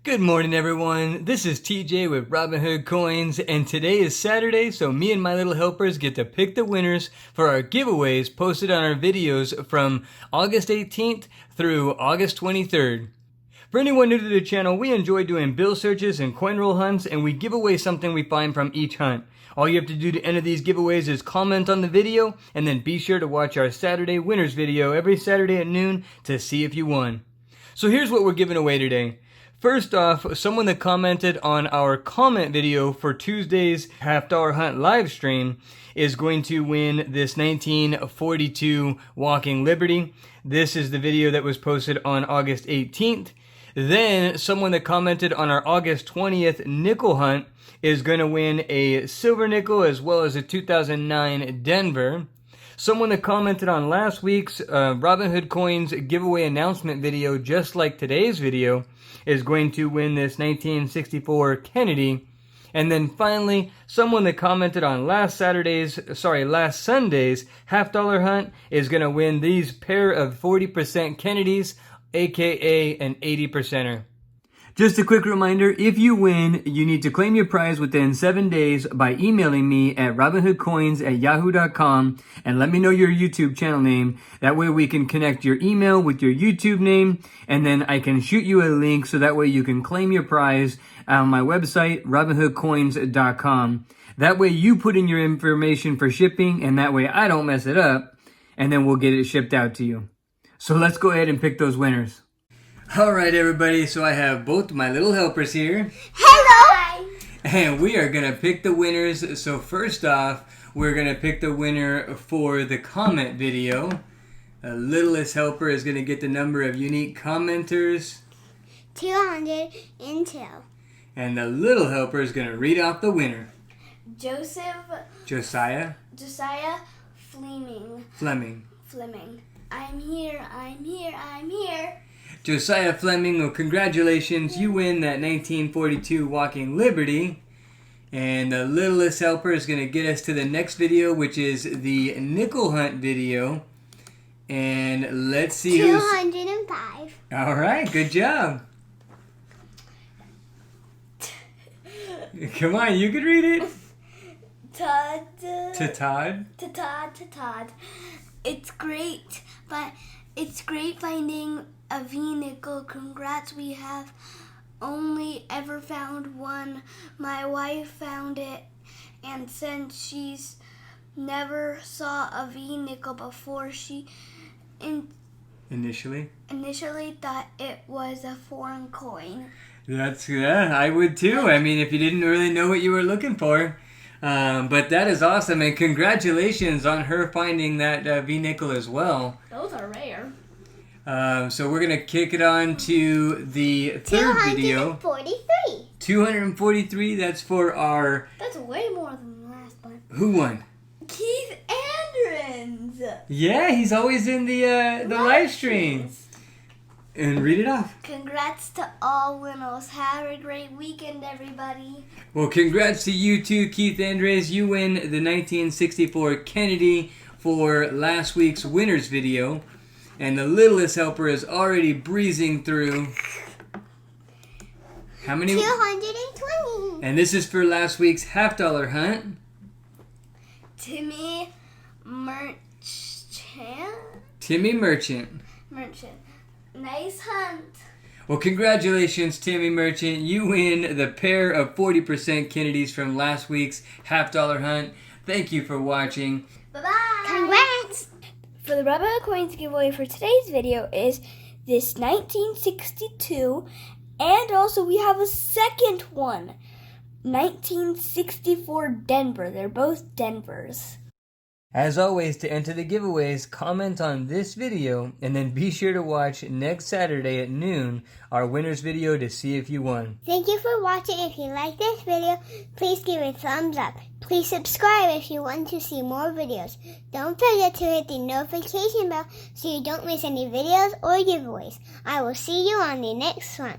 Good morning, everyone. This is TJ with Robinhood Coins, and today is Saturday, so me and my little helpers get to pick the winners for our giveaways posted on our videos from August 18th through August 23rd. For anyone new to the channel, we enjoy doing bill searches and coin roll hunts, and we give away something we find from each hunt. All you have to do to enter these giveaways is comment on the video, and then be sure to watch our Saturday winners video every Saturday at noon to see if you won. So here's what we're giving away today. First off, someone that commented on our comment video for Tuesday's $50 hunt live stream is going to win this 1942 Walking Liberty. This is the video that was posted on August 18th. Then someone that commented on our August 20th nickel hunt is going to win a silver nickel as well as a 2009 Denver. Someone that commented on last week's Robinhood Coins giveaway announcement video, just like today's video, is going to win this 1964 Kennedy. And then finally, someone that commented on last Sunday's $50 hunt is going to win these pair of 40% Kennedys, aka an 80%er. Just a quick reminder, if you win, you need to claim your prize within 7 days by emailing me at robinhoodcoins@yahoo.com and let me know your YouTube channel name. That way we can connect your email with your YouTube name, and then I can shoot you a link so that way you can claim your prize on my website, robinhoodcoins.com. That way you put in your information for shipping, and that way I don't mess it up, and then we'll get it shipped out to you. So let's go ahead and pick those winners. Alright everybody, so I have both my little helpers here. Hello! And we are going to pick the winners. So first off, we're going to pick the winner for the comment video. The littlest helper is going to get the number of unique commenters. 202. And the little helper is going to read off the winner. Josiah Fleming. I'm here. Josiah Fleming, well, congratulations. You win that 1942 Walking Liberty. And the littlest helper is going to get us to the next video, which is the nickel hunt video. And let's see 205. All right, good job. Come on, you could read it. Todd. It's great finding a V-nickel. Congrats, we have only ever found one. My wife found it, and since she's never saw a V-nickel before, she initially thought it was a foreign coin. I would too. I mean, if you didn't really know what you were looking for. But that is awesome, and congratulations on her finding that V-nickel as well. Those are rare. So we're going to kick it on to the third video. 243. 243, that's for our... That's way more than the last one. Who won? Keith Andrens. Yeah, he's always in the live streams. And read it off. Congrats to all winners. Have a great weekend, everybody. Well, congrats to you too, Keith Andres. You win the 1964 Kennedy for last week's winners video. And the littlest helper is already breezing through. How many? 220. And this is for last week's $50 hunt. Timmy Merchant. Nice hunt. Well, congratulations, Timmy Merchant. You win the pair of 40% Kennedys from last week's $50 hunt. Thank you for watching. Bye-bye. Congrats. For the Robinhood Coins giveaway for today's video is this 1962, and also we have a second one, 1964 Denver. They're both Denvers. As always, to enter the giveaways, comment on this video, and then be sure to watch next Saturday at noon our winners video to see if you won. Thank you for watching. If you like this video, please give it a thumbs up. Please subscribe if you want to see more videos. Don't forget to hit the notification bell so you don't miss any videos or giveaways. I will see you on the next one.